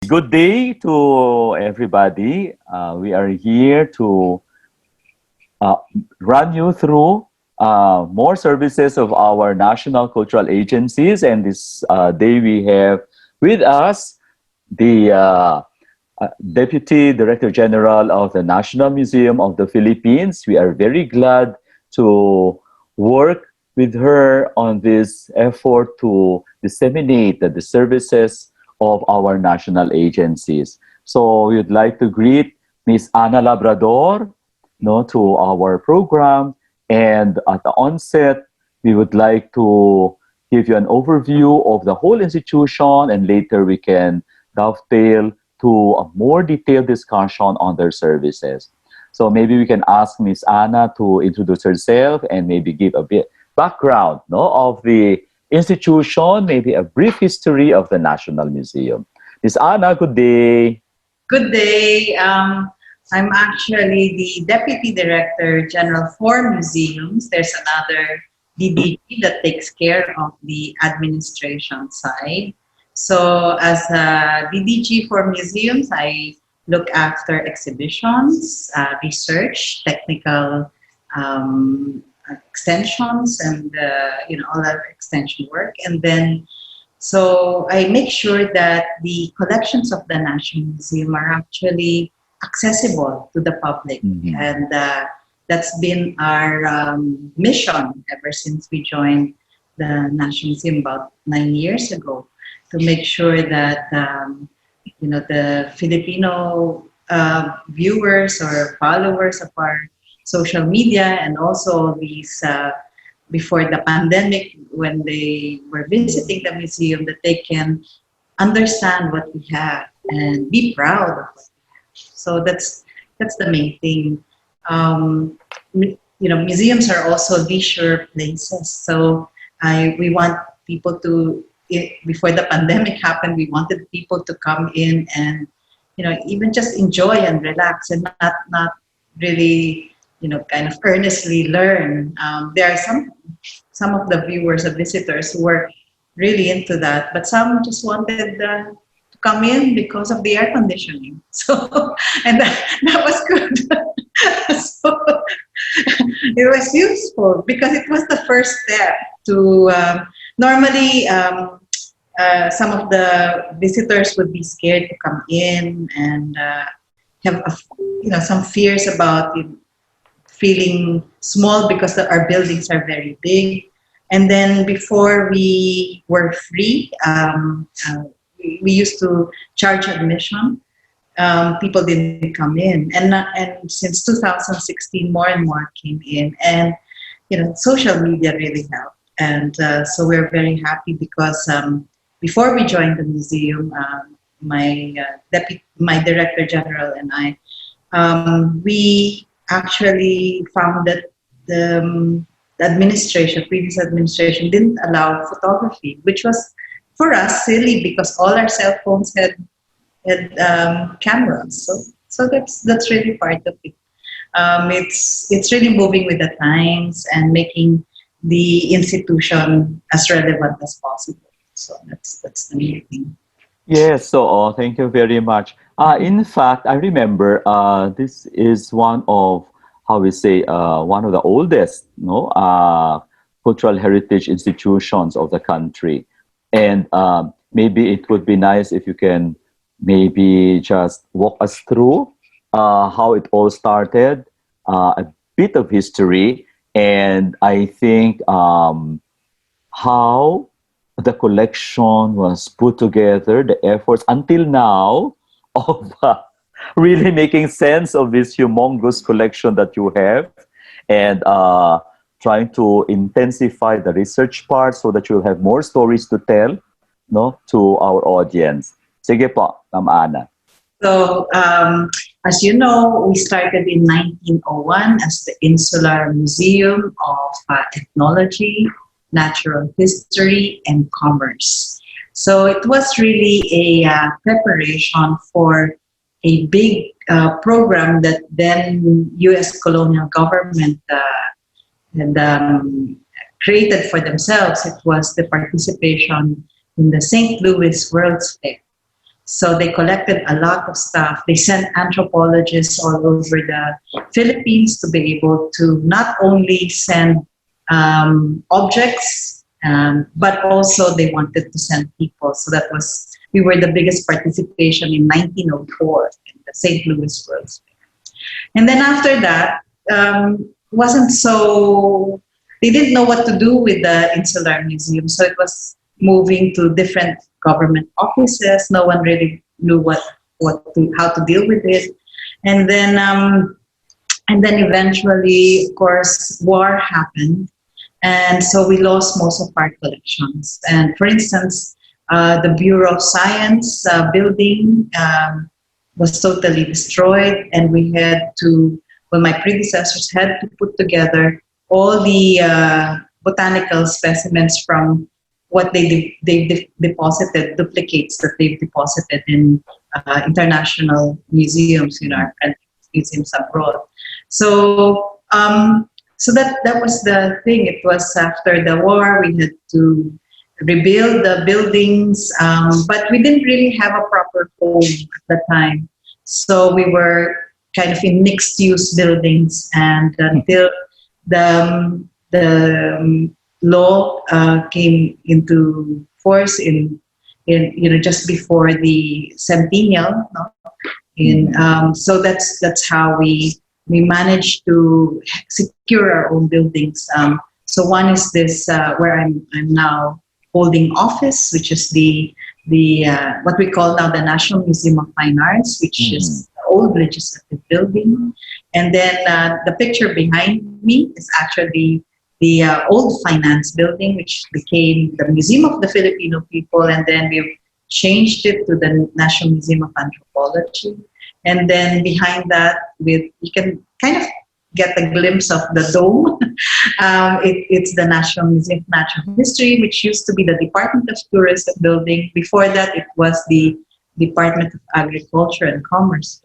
Good day to everybody. We are here to uh, run you through more services of our national cultural agencies. And this day we have with us the Deputy Director General of the National Museum of the Philippines. We are very glad to work with her on this effort to disseminate the services of our national agencies. So we would like to greet Miss Ana Labrador, no, to our program. And at the onset, we would like to give you an overview of the whole institution, and later we can dovetail to a more detailed discussion on their services. So maybe we can ask Miss Anna to introduce herself and maybe give a bit background, no, of the institution, maybe a brief history of the National Museum. Miss Anna, good day. Good day. I'm actually the Deputy Director General for Museums. There's another DDG that takes care of the administration side. So as a DDG for Museums, I look after exhibitions, research, technical extensions, and all our extension work. And then so I make sure that the collections of the National Museum are actually accessible to the public. Mhm. And that's been our mission ever since we joined the National Museum about 9 years ago, to make sure that the Filipino viewers or followers of our social media, and also these before the pandemic, when they were visiting the museum, that they can understand what we have and be proud of what we have. So that's the main thing. Museums are also leisure places. So we want people to, before the pandemic happened, we wanted people to come in and even just enjoy and relax, and not really kind of earnestly learn. There are some of the viewers or visitors who were really into that, but some just wanted to come in because of the air conditioning. So, and that was good. So it was useful because it was the first step to normally some of the visitors would be scared to come in and have some fears about feeling small because our buildings are very big. And then before we were free, we used to charge admission. People didn't come in, and since 2016, more and more came in, and social media really helped. And so we're very happy because before we joined the museum, my director general and I, we actually found that the previous administration didn't allow photography, which was for us silly because all our cell phones had cameras. So that's really part of it. It's really moving with the times and making the institution as relevant as possible. So that's the main thing. Yes, so thank you very much. In fact, I remember this is one of, how we say, one of the oldest cultural heritage institutions of the country. And maybe it would be nice if you can maybe just walk us through how it all started, a bit of history, and I think how the collection was put together, the efforts until now of really making sense of this humongous collection that you have, and trying to intensify the research part so that you'll have more stories to tell, no, to our audience. Sige po, Ma'am Ana. So, as you know, we started in 1901 as the Insular Museum of Ethnology, Natural History, and Commerce. So it was really a preparation for a big program that then U.S. colonial government had created for themselves. It was the participation in the St. Louis World's Fair. So they collected a lot of stuff. They sent anthropologists all over the Philippines to be able to not only send objects, but also they wanted to send people. So we were the biggest participation in 1904 in the St. Louis World's Fair. And then after that, wasn't so, they didn't know what to do with the Insular Museum. So it was moving to different government offices. No one really knew how to deal with it. And then eventually, of course, war happened. And so we lost most of our collections. And for instance, the Bureau of Science building was totally destroyed. And we had to, well, my predecessors had to put together all the botanical specimens from what they deposited, duplicates that they've deposited in international museums, our museums abroad. So that was the thing. It was after the war, we had to rebuild the buildings, but we didn't really have a proper home at the time. So we were kind of in mixed-use buildings, and until the law came into force in just before the centennial, no? So that's how we managed to secure our own buildings. So one is this where I'm now holding office, which is the what we call now the National Museum of Fine Arts, which is the old legislative building. And then the picture behind me is actually the old finance building, which became the Museum of the Filipino People, and then we've changed it to the National Museum of Anthropology. And then behind that, you can kind of get a glimpse of the dome. It's the National Museum of Natural History, which used to be the Department of Tourism building. Before that, it was the Department of Agriculture and Commerce.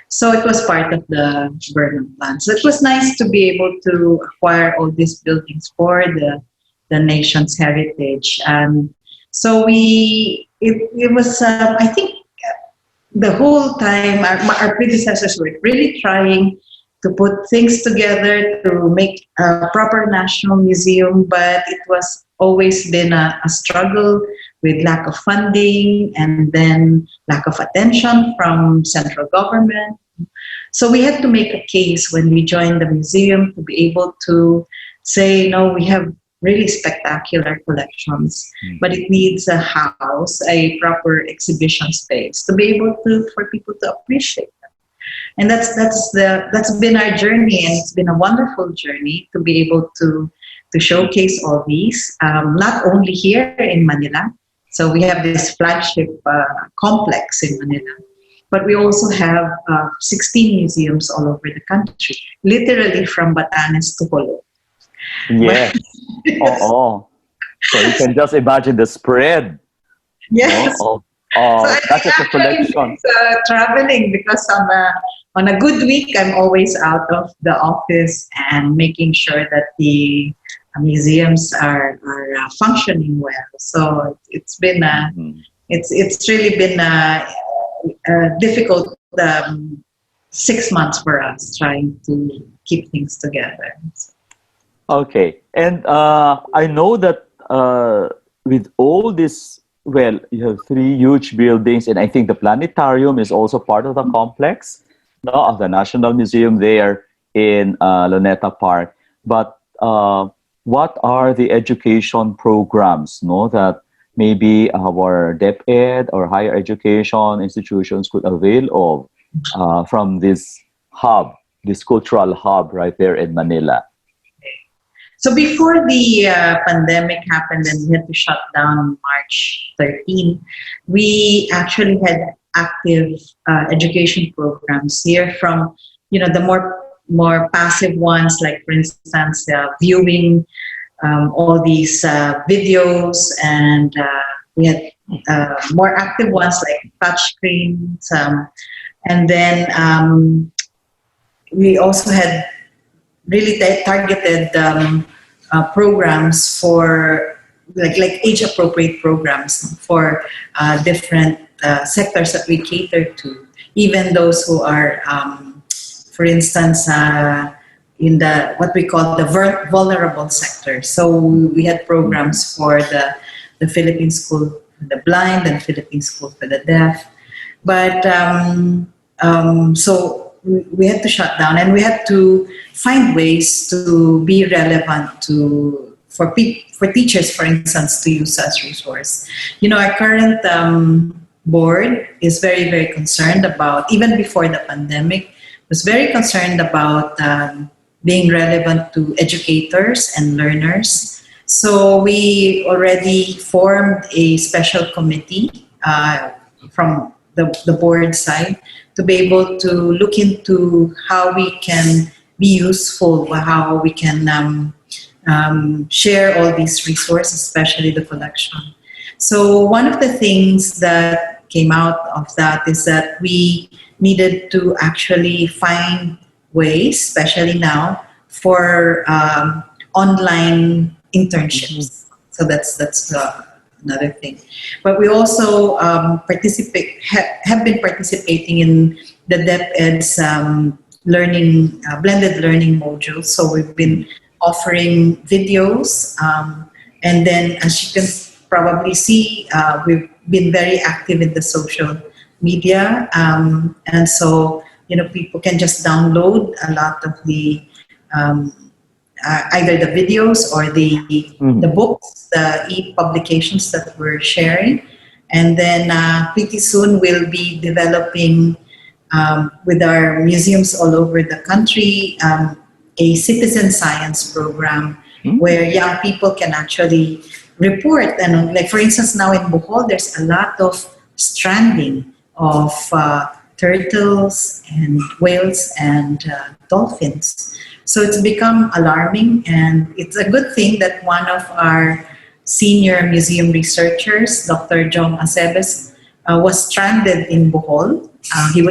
So it was part of the Burnham plan. So it was nice to be able to acquire all these buildings for the nation's heritage. So it was, I think, the whole time our predecessors were really trying to put things together to make a proper national museum, but it was always been a struggle with lack of funding and then lack of attention from central government. So we had to make a case when we joined the museum to be able to say, no, we have really spectacular collections, but it needs a house, a proper exhibition space to be able for people to appreciate them. And that's been our journey, and it's been a wonderful journey to be able to showcase all these, not only here in Manila. So we have this flagship complex in Manila, but we also have 16 museums all over the country, literally from Batanes to Jolo. Yes. Oh. So you can just imagine the spread. Yes. So that's a collection. Traveling, because on a good week, I'm always out of the office and making sure that the museums are functioning well. So it's been it's really been a difficult 6 months for us trying to keep things together. Okay, and I know that with all this, well, you have 3 huge buildings, and I think the planetarium is also part of the complex, no, of the National Museum there in Luneta Park. But what are the education programs, no, that maybe our DepEd or higher education institutions could avail of from this hub, this cultural hub right there in Manila? So before the pandemic happened and we had to shut down on March 13, we actually had active education programs here, from the more passive ones, like for instance viewing all these videos, and we had more active ones like touch screens, and then we also had really targeted programs for like age appropriate programs for different sectors that we cater to, even those who are, for instance, in the what we call the vulnerable sector. So we had programs for the Philippine School for the Blind and Philippine School for the Deaf. But so we had to shut down, and we had to find ways to be relevant to for teachers, for instance, to use as resource. You know, our current board is very concerned about, even before the pandemic, was very concerned about being relevant to educators and learners. So we already formed a special committee from the board side to be able to look into how we can be useful, how we can share all these resources, especially the collection. So one of the things that came out of that is that we needed to actually find ways, especially now, for online internships. So that's another thing. But we also have been participating in the DepEd's learning blended learning modules. So we've been offering videos, and then as you can probably see, we've been very active in the social media, and so people can just download a lot of the either the videos or the books, the e-publications that we're sharing. And then pretty soon we'll be developing with our museums all over the country a citizen science program where young people can actually report. And like for instance, now in Bohol, there's a lot of stranding of turtles and whales and dolphins. So it's become alarming, and it's a good thing that one of our senior museum researchers, Dr. Jong Acebes, was stranded in Bohol.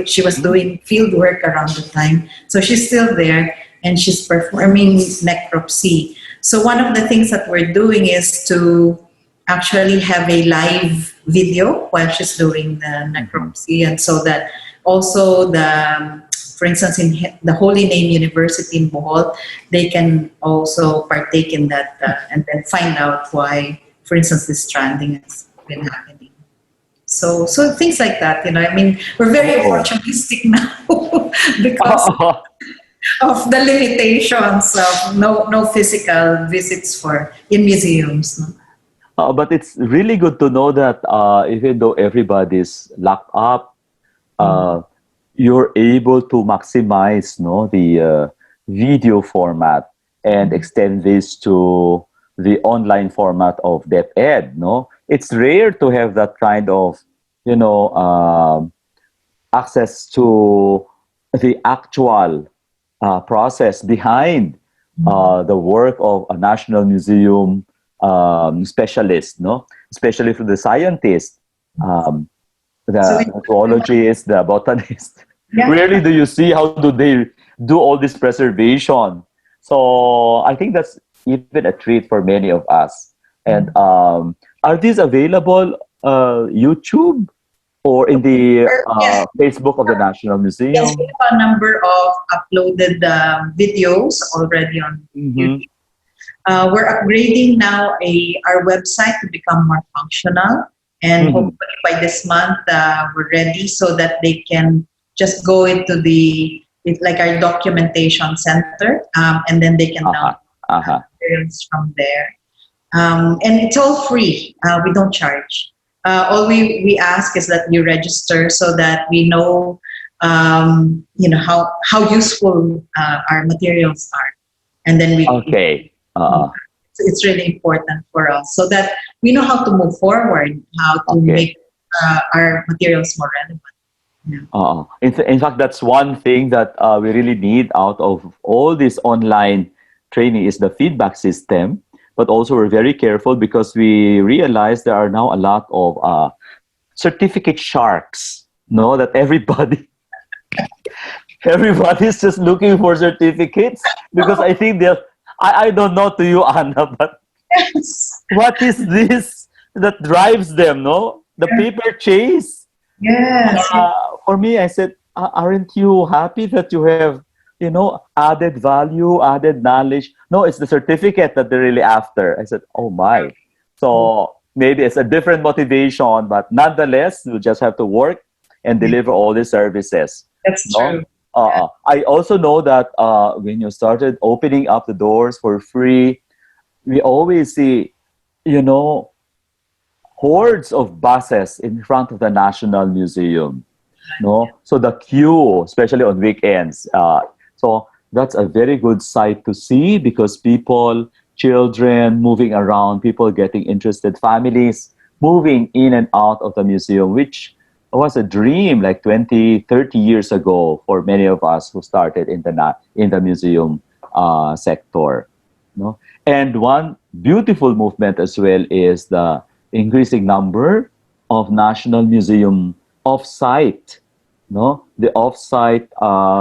She was doing field work around the time. So she's still there, and she's performing necropsy. So one of the things that we're doing is to actually have a live video while she's doing the necropsy, and so that also for instance, in the Holy Name University in Bohol, they can also partake in that and then find out why, for instance, this stranding has been happening. So things like that, I mean, we're very opportunistic now because of the limitations of no physical visits in museums. No? But it's really good to know that even though everybody's locked up, you're able to maximize the video format and extend this to the online format of DepEd. It's rare to have that kind of access to the actual process behind the work of a National Museum specialist, especially for the scientists. The zoologist, the botanist. Yeah. Rarely do you see how do they do all this preservation. So I think that's even a treat for many of us. And are these available YouTube or in the Yes. Facebook of the National Museum? Yes, we have a number of uploaded videos already on YouTube. We're upgrading now our website to become more functional. And hopefully by this month, we're ready so that they can just go into like our documentation center, and then they can download materials from there. And it's all free. We don't charge. All we ask is that you register so that we know, how useful our materials are, and then we. Okay. It's really important for us so that we know how to move forward, how to make our materials more relevant. Yeah. In fact, that's one thing that we really need out of all this online training is the feedback system. But also we're very careful because we realize there are now a lot of certificate sharks. That everybody's just looking for certificates because I think I don't know to you, Anna, but Yes. what is this that drives them, The paper chase. Yes. For me, I said, aren't you happy that you have, added value, added knowledge? No, it's the certificate that they're really after. I said, oh my. So maybe it's a different motivation, but nonetheless, you just have to work and Yeah, deliver all the services. that's No, true. Yeah. I also know that when you started opening up the doors for free, we always see, you know, hordes of buses in front of the National Museum. No, so the queue, especially on weekends. So that's a very good sight to see because people, children moving around, people getting interested, families moving in and out of the museum, which was a dream like 20, 30 years ago for many of us who started in the museum sector. No? And one beautiful movement as well is the increasing number of National Museum off-site, no, the off-site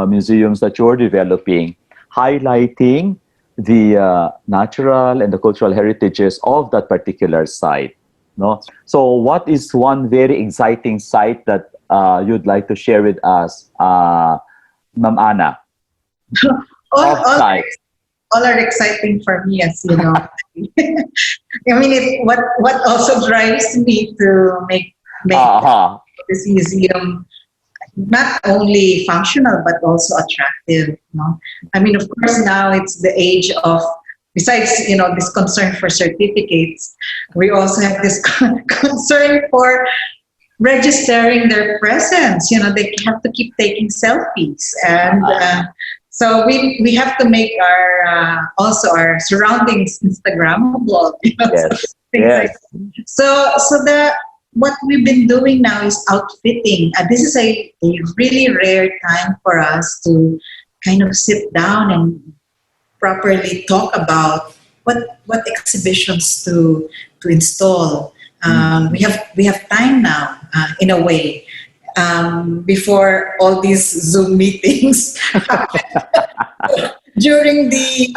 museums that you're developing, highlighting the natural and the cultural heritages of that particular site. No, so what is one very exciting site that you'd like to share with us, Ma'am Ana? all Off-site. all are exciting for me, as you know. I mean, what also drives me to make Uh-huh. this museum not only functional but also attractive. No, I mean, of course, now it's the age of. Besides, this concern for certificates, we also have this concern for registering their presence. They have to keep taking selfies, and so we have to make our also our surroundings Instagrammable. So Yes. things like Yes. so the what we've been doing now is outfitting. This is a really rare time for us to kind of sit down and properly talk about what exhibitions to install. We have time now, in a way, before all these Zoom meetings during the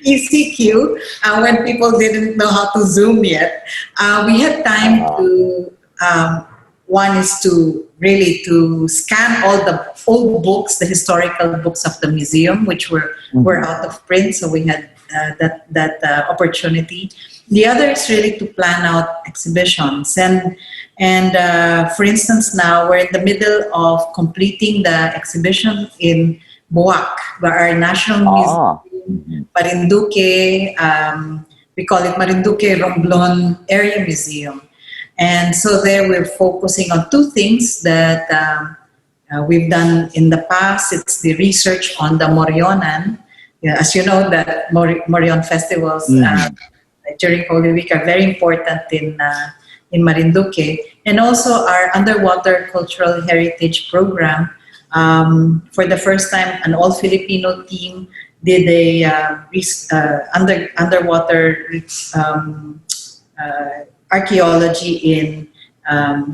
ECQ, when people didn't know how to Zoom yet. We had time Uh, to. One is to really to scan all the old books, the historical books of the museum, which were out of print. So we had that opportunity. The other is really to plan out exhibitions, and for instance, now we're in the middle of completing the exhibition in Boac, where our national museum, ah. Mhm. Marinduque, we call it Marinduque Romblon Area Museum. And so there we're focusing on two things that we've done in the past. It's the research on the Morionan. Yeah, as you know, the Morion festivals Mhm. during Holy Week are very important in Marinduque. And also our underwater cultural heritage program. For the first time, an all-Filipino team did a underwater archaeology in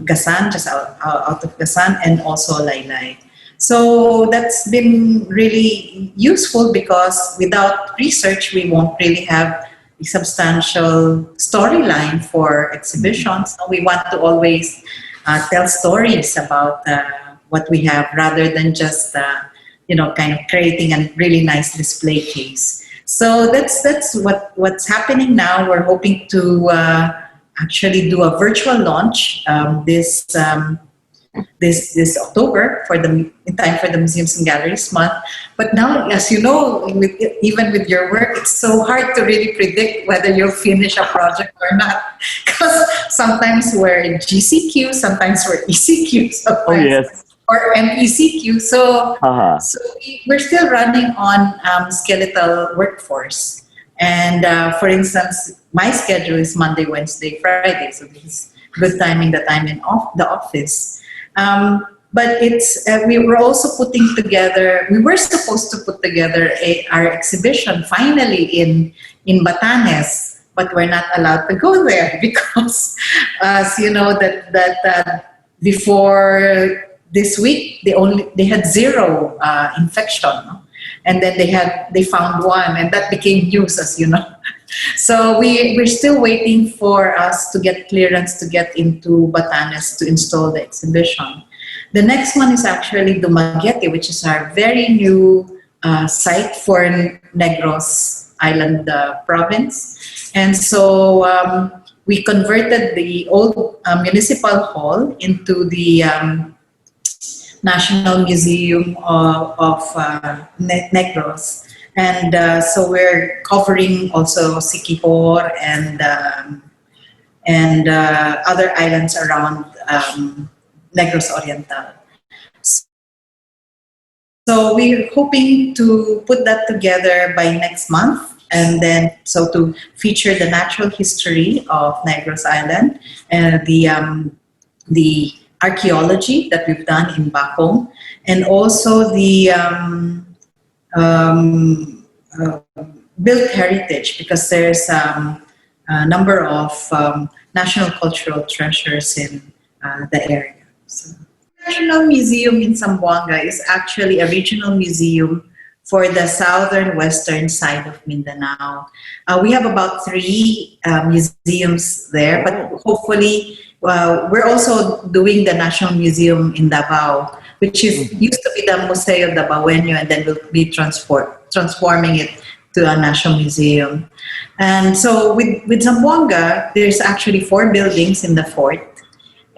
Gasan, just out of Gasan, and also Laylay. So that's been really useful because without research, we won't really have a substantial storyline for exhibitions. So we want to always tell stories about what we have rather than just kind of creating a really nice display case. So that's what's happening now. We're hoping to actually do a virtual launch this October in time for the Museums and Galleries Month. But now, as you know, even with your work, it's so hard to really predict whether you'll finish a project or not. Because sometimes we're in GCQ, sometimes we're ECQ, Oh sometimes yes. or an ECQ. So, Uh-huh. so we're still running on skeletal workforce. And for instance, my schedule is Monday, Wednesday, Friday. So this is good timing that I'm in the office. But we were also putting together. We were supposed to put together our exhibition finally in Batanes, but we're not allowed to go there because, as you know, that before this week they had zero infection, no? And then they found one, and that became news, as you know. So we're still waiting for us to get clearance to get into Batanes to install the exhibition. The next one is actually Dumaguete, which is our very new site for Negros Island province. And so we converted the old municipal hall into the National Museum of Negros. And so we're covering also Siquijor and other islands around Negros Oriental. So we're hoping to put that together by next month, and then so to feature the natural history of Negros Island and the archaeology that we've done in Bacong, and also the built heritage, because there's a number of national cultural treasures in the area. So, National Museum in Zamboanga is actually a regional museum for the southern western side of Mindanao. We have about 3 museums there, but hopefully we're also doing the National Museum in Davao, which is used to be the Museo Davaoenyo, and then we'll be transforming it to a national museum. And so with Zamboanga, there's actually 4 buildings in the fort.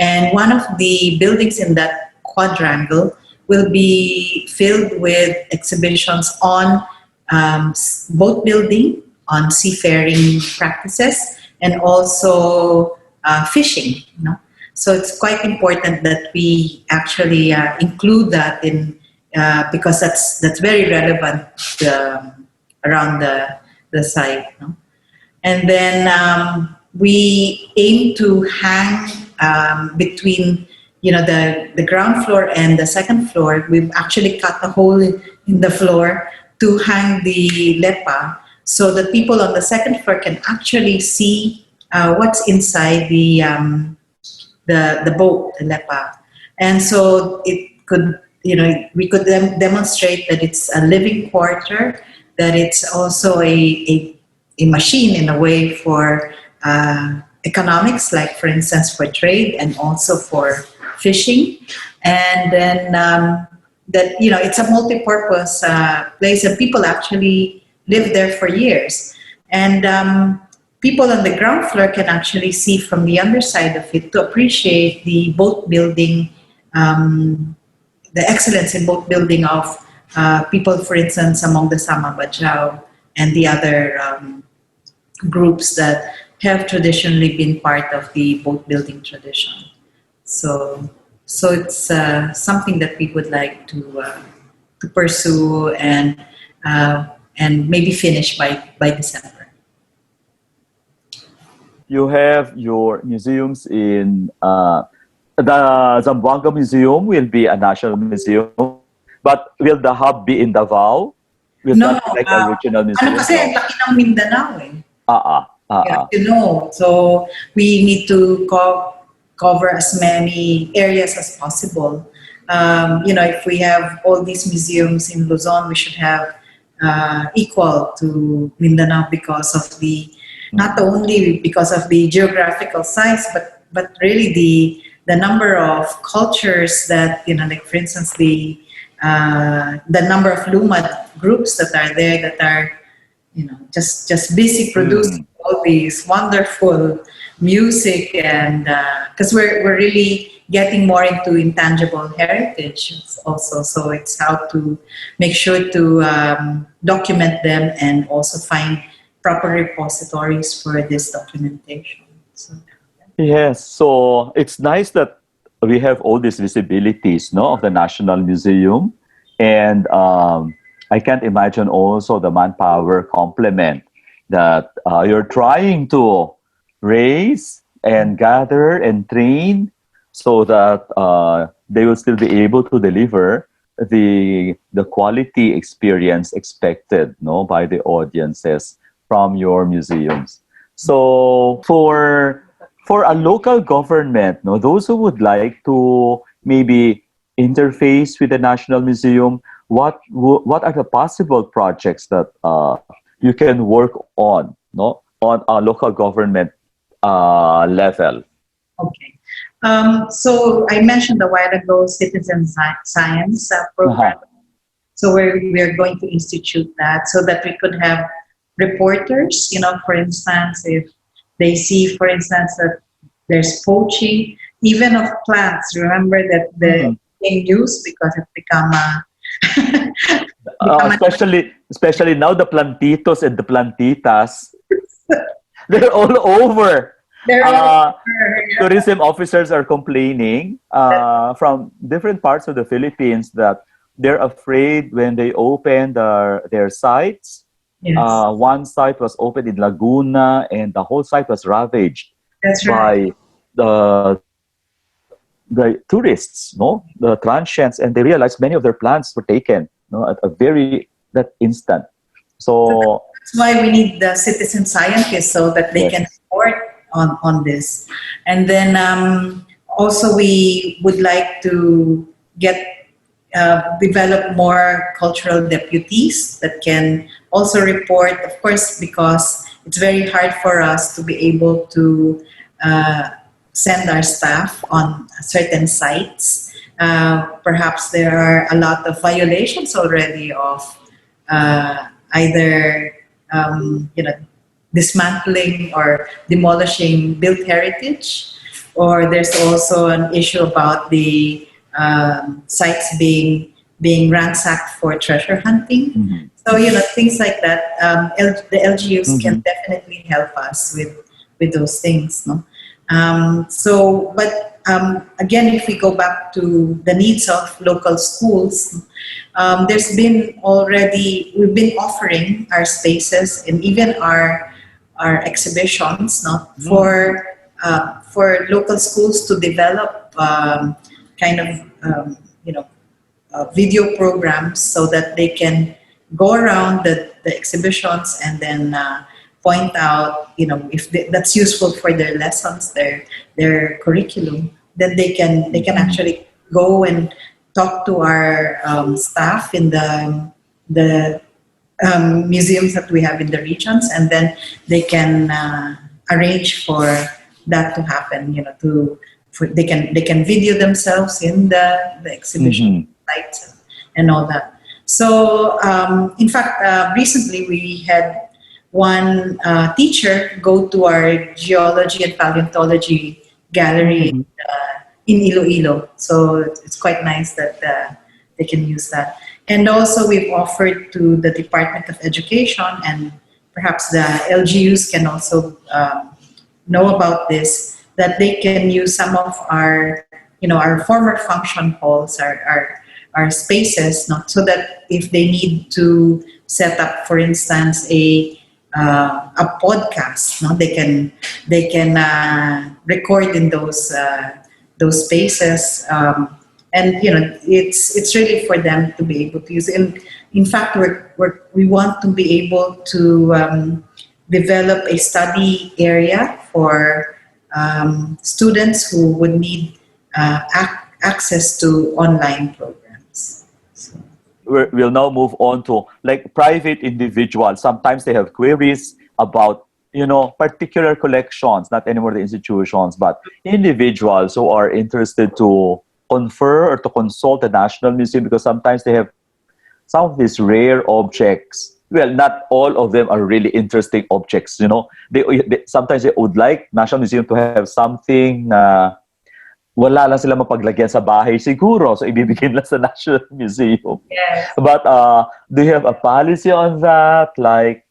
And one of the buildings in that quadrangle will be filled with exhibitions on boat building, on seafaring practices, and also fishing. You know? So it's quite important that we actually include that in because that's very relevant around the site. You know? And then we aim to hang between the ground floor and the second floor. We've actually cut a hole in the floor to hang the lepa, so that people on the second floor can actually see what's inside the boat, the lepa. And so it could, we could demonstrate that it's a living quarter, that it's also a machine in a way for economics, like for instance for trade and also for fishing. And then that it's a multi-purpose place, and people actually live there for years. And people on the ground floor can actually see from the underside of it to appreciate the boat building, the excellence in boat building of people, for instance, among the Sama Bajau and the other groups that have traditionally been part of the boat building tradition. So it's something that we would like to pursue and maybe finish by December. You have your museums in the Zamboanga Museum will be a national museum, but will the hub be in Davao? Will No, that be like a regional museum? kasi ang laki ng Mindanao eh. Yeah, So we need to cover as many areas as possible. If we have all these museums in Luzon, we should have equal to Mindanao because of not only because of the geographical size, but really the number of cultures that, like for instance, the number of Lumad groups that are there that are, just busy producing all these wonderful music, and because we're really getting more into intangible heritage also. So it's how to make sure to document them and also find proper repositories for this documentation. So, yes. So it's nice that we have all these visibilities, of the National Museum, and I can't imagine also the manpower complement that you're trying to raise and gather and train so that they will still be able to deliver the quality experience expected by the audiences from your museums. So for a local government, those who would like to maybe interface with the National Museum, what are the possible projects that you can work on no, on a local government level. Okay. So I mentioned a while ago citizen science program. Uh-huh. So we're going to institute that so that we could have reporters, for instance, if they see, for instance, that there's poaching, even of plants. Remember that the Mm. in use because it's become a become a Especially now the plantitos and the plantitas, they're all over. they're all Uh, yeah. Tourism officers are complaining from different parts of the Philippines that they're afraid when they open their sites. Yes, One site was opened in Laguna, and the whole site was ravaged that's right. by the tourists, no, the transients, and they realized many of their plants were taken, no, at a very that instant. So So that's why we need the citizen scientists so that they can yes. report on this. And then also we would like to get develop more cultural deputies that can also report, of course, because it's very hard for us to be able to uh, send our staff on certain sites. Perhaps there are a lot of violations already of either dismantling or demolishing built heritage, or there's also an issue about the sites being ransacked for treasure hunting. Mhm. So things like that. The LGUs can Mhm. definitely help us with those things. No? But again, if we go back to the needs of local schools, we've been offering our spaces and even our exhibitions, no, Mhm. for local schools to develop kind of video programs so that they can go around the exhibitions and then point out, if that's useful for their lessons, their curriculum, then they can Mhm. actually go and talk to our staff in the museums that we have in the regions, and then they can arrange for that to happen. They can video themselves in the exhibition Mhm. sites and all that. So in fact, recently we had one teacher go to our geology and paleontology gallery Mhm. in Iloilo. So it's quite nice that they can use that. And also, we've offered to the Department of Education, and perhaps the LGUs can also know about this, that they can use some of our former function halls, our spaces, not so that if they need to set up, for instance, a podcast, no, they can record in those spaces, and it's really for them to be able to use. And in fact, we want to be able to develop a study area for students who would need access to online programs. So, We'll now move on to like private individuals. Sometimes they have queries about particular collections, not anymore the institutions, but individuals who are interested to confer or to consult the National Museum because sometimes they have some of these rare objects. Well, not all of them are really interesting objects. They sometimes they would like National Museum to have something na wala lang sila mapaglagyan sa bahay siguro. So, ibibigay lang sa National Museum. yes. But do you have a policy on that? Like,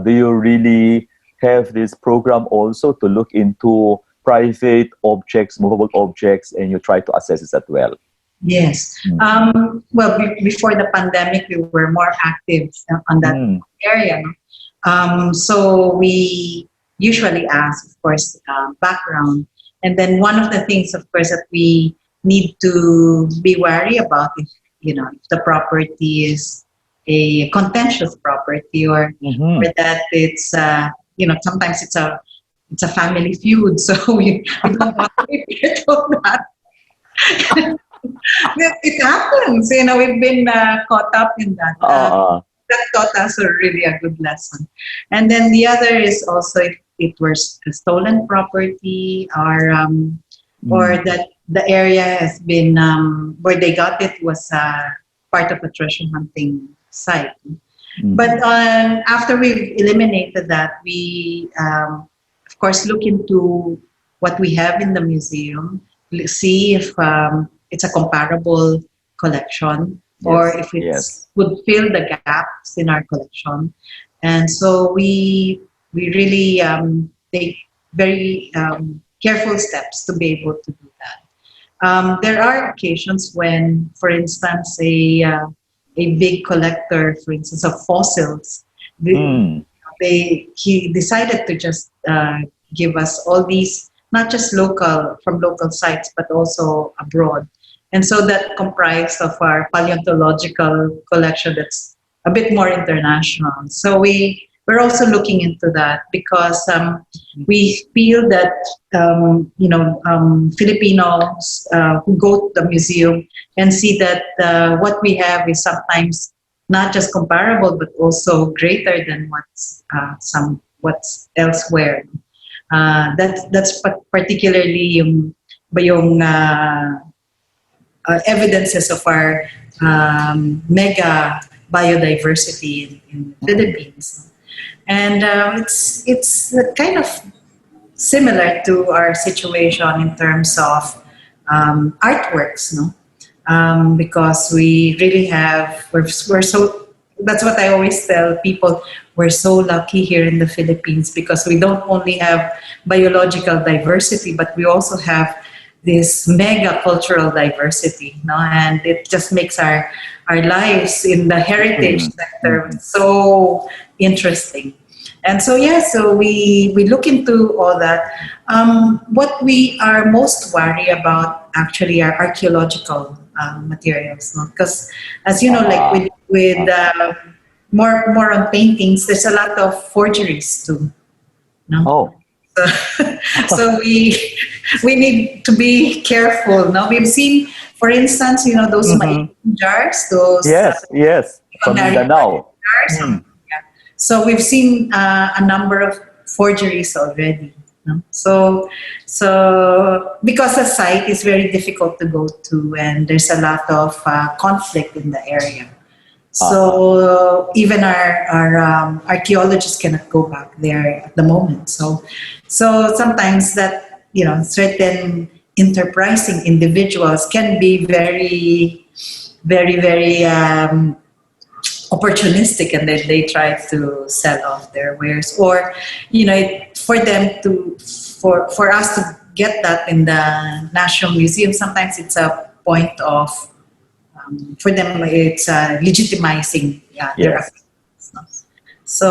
do you really have this program also to look into private objects, movable objects, and you try to assess it as well? Yes. Mm. Well, before the pandemic, we were more active on that Mm. area. No? So we usually ask, of course, background. And then one of the things, of course, that we need to be wary about if the property is a contentious property, or Mm-hmm. that it's, sometimes it's a family feud. So we don't want to be part of that. It happens. We've been caught up in that. Uh-uh. that taught us a really a good lesson. And then the other is also if it was a stolen property or that the area has been where they got it was part of a treasure hunting site. But after we've eliminated that, we of course look into what we have in the museum, see if it's a comparable collection or Yes, if it's yes. would fill the gaps in our collection. And so we really take very careful steps to be able to do that. There are occasions when, for instance, a big collector, for instance, of fossils, they, Mm. he decided to just give us all these, not just local from local sites, but also abroad. And so that comprised of our paleontological collection that's a bit more international. So we're also looking into that because we feel that Filipinos who go to the museum and see that what we have is sometimes not just comparable but also greater than what's elsewhere. That's particularly yung evidences of our mega biodiversity in the Philippines. And it's kind of similar to our situation in terms of artworks, no? Because we really have we're so that's what I always tell people. We're so lucky here in the Philippines because we don't only have biological diversity, but we also have this mega cultural diversity, no? And it just makes our lives in the heritage Mm. sector so interesting. And so yeah, so we look into all that. What we are most worried about actually are archaeological materials, no? Because as you know, like Ah. with more on paintings, there's a lot of forgeries too, no? Oh. So, so we need to be careful. No, we've seen, for instance, those Mhm. maing jars, those Yes, yes. From secondary market Mindanao. jars. Mm. Yeah. So we've seen a number of forgeries already. No? So because the site is very difficult to go to, and there's a lot of conflict in the area. Uh-huh. So even our archaeologists cannot go back there at the moment. So sometimes that certain enterprising individuals can be very opportunistic, and then they try to sell off their wares, or for them to for us to get that in the National Museum. Sometimes it's a point of for them it's legitimizing their Yes. activities. No? So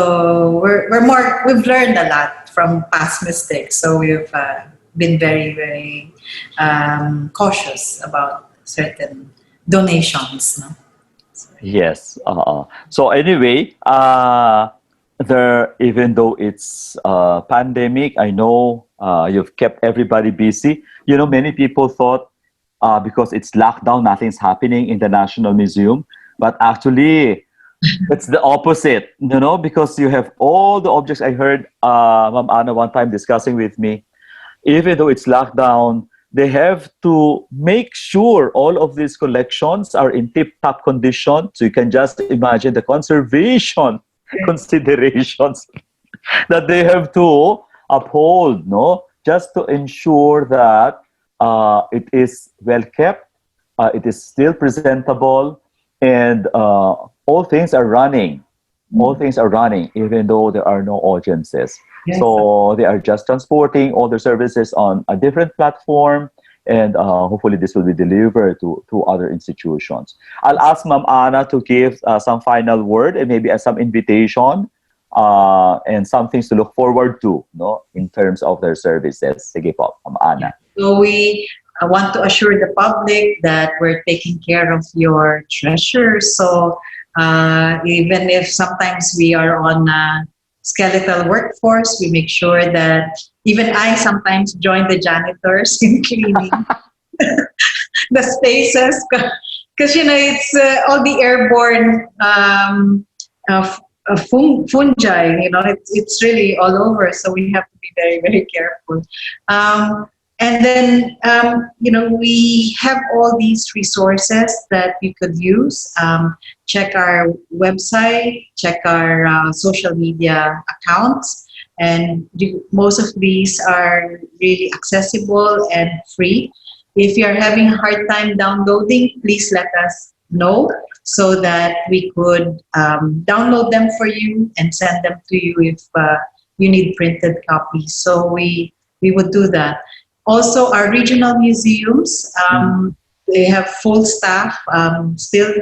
we've learned a lot from past mistakes. So we've been very cautious about certain donations. No? Yes. So anyway, there even though it's pandemic, I know you've kept everybody busy. Many people thought because it's lockdown, nothing's happening in the National Museum, but actually it's the opposite. Because you have all the objects. I heard Ma'am Anna one time discussing with me, even though it's locked down, they have to make sure all of these collections are in tip-top condition. So you can just imagine the conservation considerations that they have to uphold, no? Just to ensure that it is well kept, it is still presentable, and all things are running. All things are running, even though there are no audiences. Yes. So they are just transporting all the services on a different platform, and hopefully this will be delivered to other institutions. I'll ask Ma'am Anna to give some final word and maybe some invitation and some things to look forward to, no, in terms of their services. Sige po, Ma'am Anna. So we want to assure the public that we're taking care of your treasures. So even if sometimes we are on a skeletal workforce, we make sure that even I sometimes join the janitors in cleaning the spaces because it's all the airborne fungi. It's really all over, so we have to be very, very careful. And then, we have all these resources that you could use. Check our website, check our social media accounts, and most of these are really accessible and free. If you're having a hard time downloading, please let us know so that we could download them for you and send them to you if you need printed copies. So we would do that. Also, our regional museums, they have full staff, still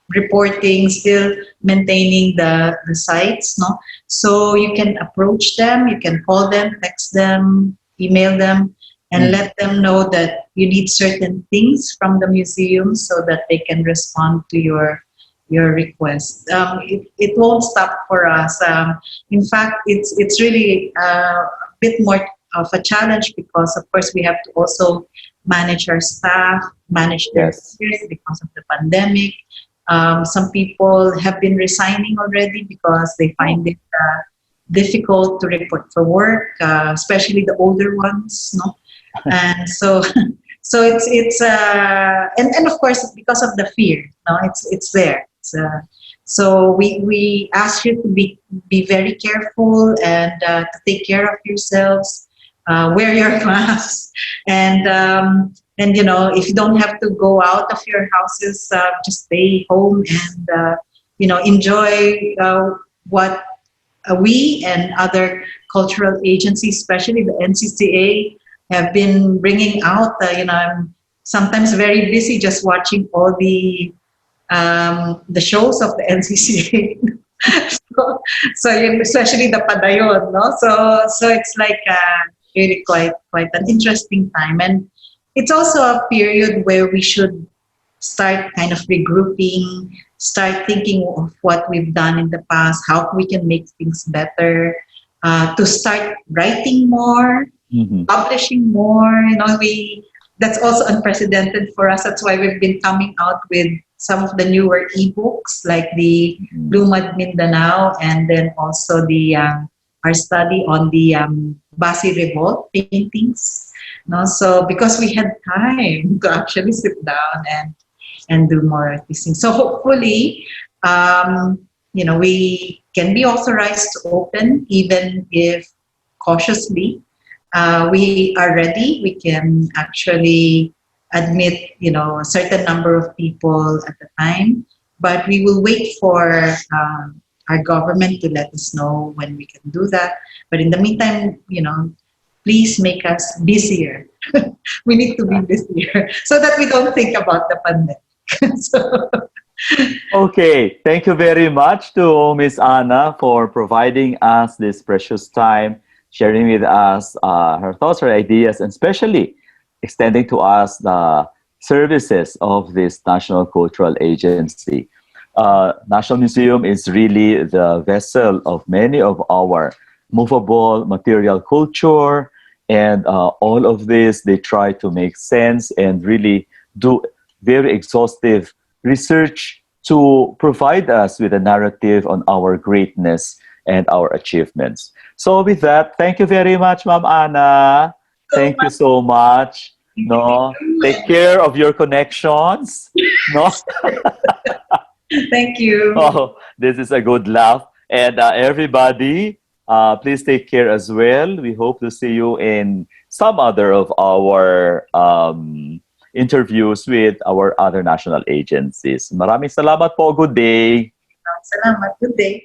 reporting, still maintaining the sites. No, so you can approach them, you can call them, text them, email them, and let them know that you need certain things from the museum so that they can respond to your request. It won't stop for us. In fact, it's really a bit more of a challenge because, of course, we have to also manage our staff, manage their careers because of the pandemic. Some people have been resigning already because they find it difficult to report for work, especially the older ones. No, and so it's and of course because of the fear. No, it's there. So we ask you to be very careful and to take care of yourselves. Wear your masks, and if you don't have to go out of your houses, just stay home and enjoy what we and other cultural agencies, especially the NCCA, have been bringing out. I'm sometimes very busy just watching all the shows of the NCCA. Especially the Padayon, no? So it's like really quite an interesting time, and it's also a period where we should start kind of regrouping, start thinking of what we've done in the past, how we can make things better, to start writing more, publishing more. That's also unprecedented for us. That's why we've been coming out with some of the newer ebooks like the Blue Mud Mindanao, and then also the our study on the Basi Revolt paintings. No, so because we had time to actually sit down and do more of these things. So hopefully, we can be authorized to open, even if cautiously. We are ready. We can actually admit, a certain number of people at a time, but we will wait for our government to let us know when we can do that. But in the meantime, please make us busier. We need to be busier so that we don't think about the pandemic. So, Okay, thank you very much to Miss Anna for providing us this precious time, sharing with us her thoughts, her ideas, and especially extending to us the services of this National Cultural Agency. National Museum is really the vessel of many of our movable material culture, and all of this, they try to make sense and really do very exhaustive research to provide us with a narrative on our greatness and our achievements. So with that, thank you very much, Ma'am Anna. Thank you so much. No, take care of your connections. No, thank you. oh, this is a good laugh. And everybody, please take care as well. We hope to see you in some other of our interviews with our other national agencies. Maraming salamat po. Good day. Salamat. Good day.